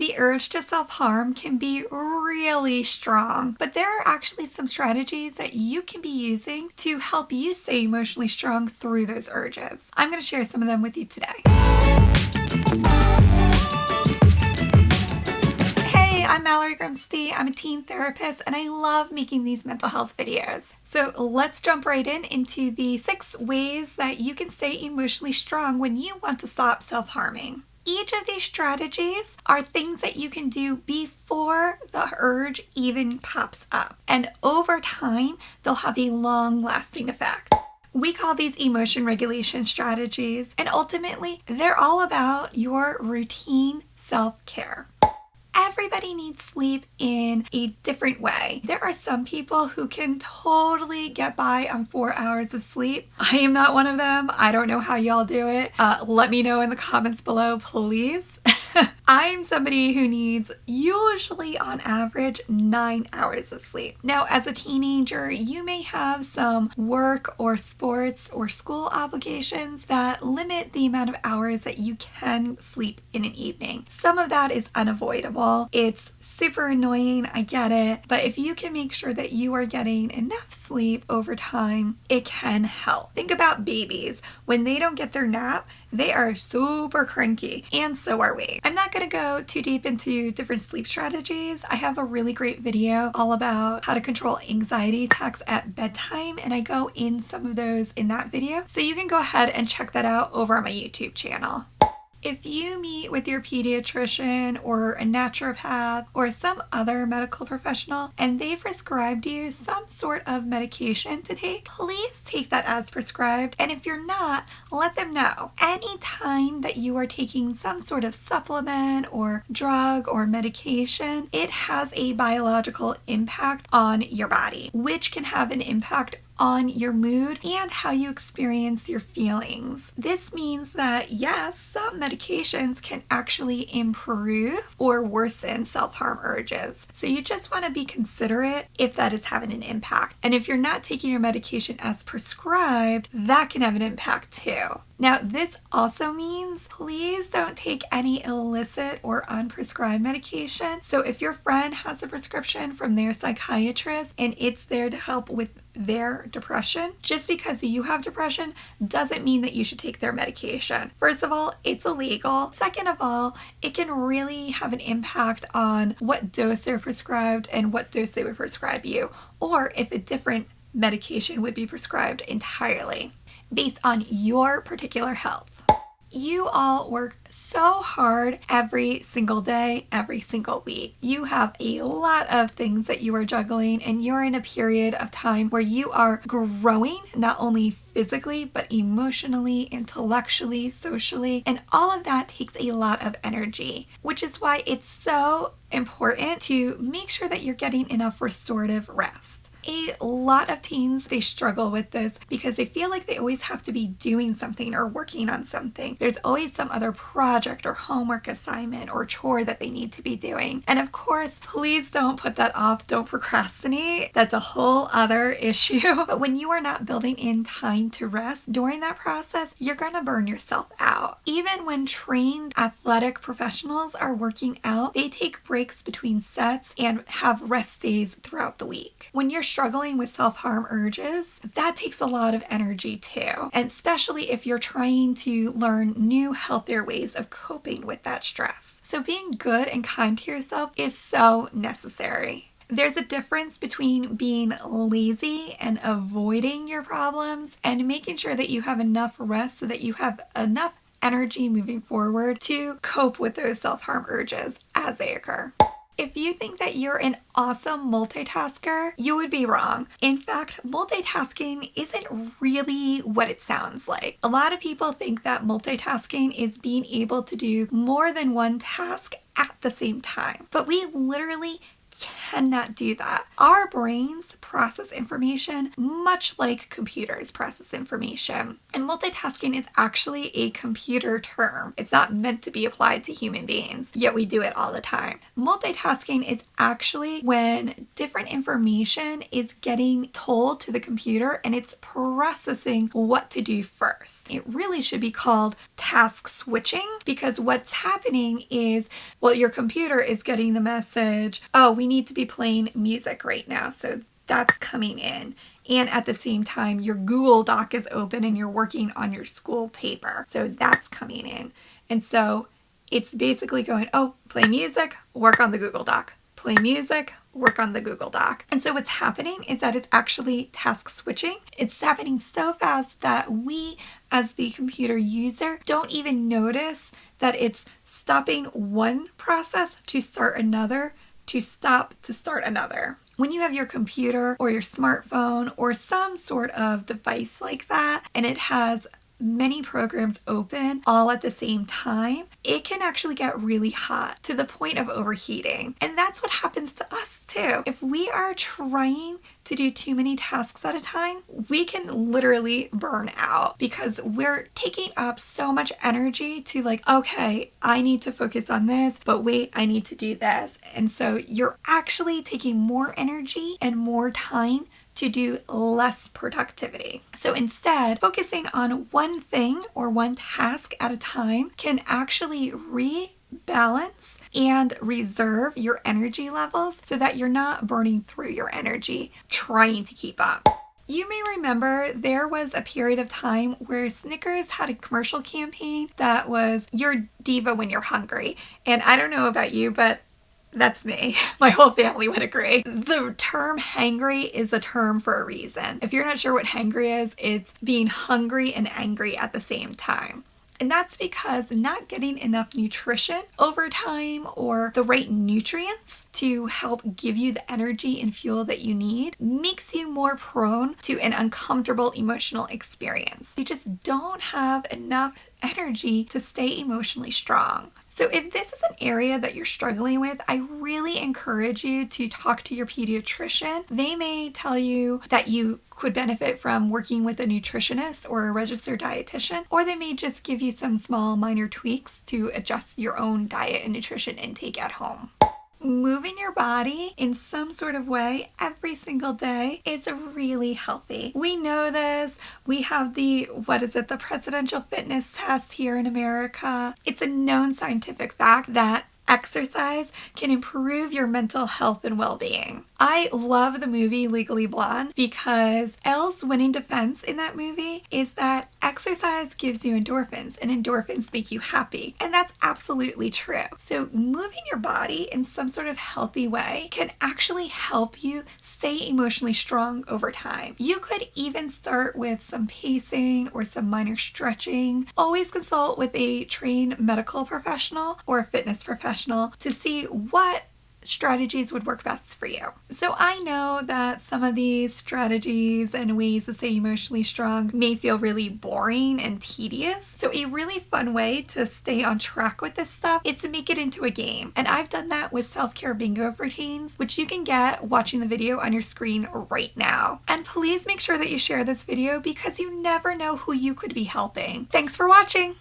The urge to self-harm can be really strong, but there are actually some strategies that you can be using to help you stay emotionally strong through those urges. I'm going to share some of them with you today. Hey, I'm Mallory Grimste. I'm a teen therapist and I love making these mental health videos. So let's jump right into the 6 ways that you can stay emotionally strong when you want to stop self-harming. Each of these strategies are things that you can do before the urge even pops up. And over time, they'll have a long-lasting effect. We call these emotion regulation strategies, and ultimately, they're all about your routine self-care. Everybody needs sleep in a different way. There are some people who can totally get by on 4 hours of sleep. I am not one of them. I don't know how y'all do it. Let me know in the comments below, please. I'm somebody who needs usually on average 9 hours of sleep. Now, as a teenager, you may have some work or sports or school obligations that limit the amount of hours that you can sleep in an evening. Some of that is unavoidable. It's super annoying, I get it, but if you can make sure that you are getting enough sleep over time, it can help. Think about babies. When they don't get their nap, they are super cranky, and so are we. I'm not going to go too deep into different sleep strategies. I have a really great video all about how to control anxiety attacks at bedtime, and I go in some of those in that video, so you can go ahead and check that out over on my YouTube channel. If you meet with your pediatrician or a naturopath or some other medical professional and they've prescribed you some sort of medication to take, please take that as prescribed. And if you're not, let them know. Anytime that you are taking some sort of supplement or drug or medication, it has a biological impact on your body, which can have an impact on your mood and how you experience your feelings. This means that yes, some medications can actually improve or worsen self-harm urges. So you just want to be considerate if that is having an impact. And if you're not taking your medication as prescribed, that can have an impact too. Now, this also means please don't take any illicit or unprescribed medication. So if your friend has a prescription from their psychiatrist and it's there to help with their depression, just because you have depression doesn't mean that you should take their medication. First of all, it's illegal. Second of all, it can really have an impact on what dose they're prescribed and what dose they would prescribe you, or if a different medication would be prescribed entirely based on your particular health. You all work so hard every single day, every single week. You have a lot of things that you are juggling, and you're in a period of time where you are growing, not only physically, but emotionally, intellectually, socially, and all of that takes a lot of energy, which is why it's so important to make sure that you're getting enough restorative rest. A lot of teens, they struggle with this because they feel like they always have to be doing something or working on something. There's always some other project or homework assignment or chore that they need to be doing. And of course, please don't put that off. Don't procrastinate. That's a whole other issue. But when you are not building in time to rest during that process, you're going to burn yourself out. Even when trained athletic professionals are working out, they take breaks between sets and have rest days throughout the week. When you're struggling with self-harm urges, that takes a lot of energy too. And especially if you're trying to learn new, healthier ways of coping with that stress. So being good and kind to yourself is so necessary. There's a difference between being lazy and avoiding your problems and making sure that you have enough rest so that you have enough energy moving forward to cope with those self-harm urges as they occur. If you think that you're an awesome multitasker, you would be wrong. In fact, multitasking isn't really what it sounds like. A lot of people think that multitasking is being able to do more than one task at the same time, but we literally cannot do that. Our brains process information much like computers process information. And multitasking is actually a computer term. It's not meant to be applied to human beings, yet we do it all the time. Multitasking is actually when different information is getting told to the computer and it's processing what to do first. It really should be called task switching, because what's happening is, well, your computer is getting the message, oh, we need to be playing music right now. So that's coming in. And at the same time, your Google Doc is open and you're working on your school paper. So that's coming in. And so it's basically going, oh, play music, work on the Google Doc. Play music, work on the Google Doc. And so what's happening is that it's actually task switching. It's happening so fast that we, as the computer user, don't even notice that it's stopping one process to start another, to stop to start another. When you have your computer or your smartphone or some sort of device like that, and it has many programs open all at the same time, it can actually get really hot to the point of overheating. And that's what happens to us too. If we are trying to do too many tasks at a time, we can literally burn out because we're taking up so much energy to like, okay, I need to focus on this, but wait, I need to do this. And so you're actually taking more energy and more time to do less productivity. So instead, focusing on one thing or one task at a time can actually rebalance and reserve your energy levels so that you're not burning through your energy trying to keep up. You may remember there was a period of time where Snickers had a commercial campaign that was "You're diva when you're hungry." And I don't know about you, but that's me. My whole family would agree. The term hangry is a term for a reason. If you're not sure what hangry is, it's being hungry and angry at the same time. And that's because not getting enough nutrition over time or the right nutrients to help give you the energy and fuel that you need makes you more prone to an uncomfortable emotional experience. You just don't have enough energy to stay emotionally strong. So if this is an area that you're struggling with, I really encourage you to talk to your pediatrician. They may tell you that you could benefit from working with a nutritionist or a registered dietitian, or they may just give you some small minor tweaks to adjust your own diet and nutrition intake at home. Moving your body in some sort of way every single day is really healthy. We know this. We have the presidential fitness test here in America. It's a known scientific fact that exercise can improve your mental health and well-being. I love the movie Legally Blonde because Elle's winning defense in that movie is that exercise gives you endorphins and endorphins make you happy. And that's absolutely true. So moving your body in some sort of healthy way can actually help you stay emotionally strong over time. You could even start with some pacing or some minor stretching. Always consult with a trained medical professional or a fitness professional to see what strategies would work best for you. So I know that some of these strategies and ways to stay emotionally strong may feel really boring and tedious. So a really fun way to stay on track with this stuff is to make it into a game. And I've done that with self-care bingo routines, which you can get watching the video on your screen right now. And please make sure that you share this video because you never know who you could be helping. Thanks for watching.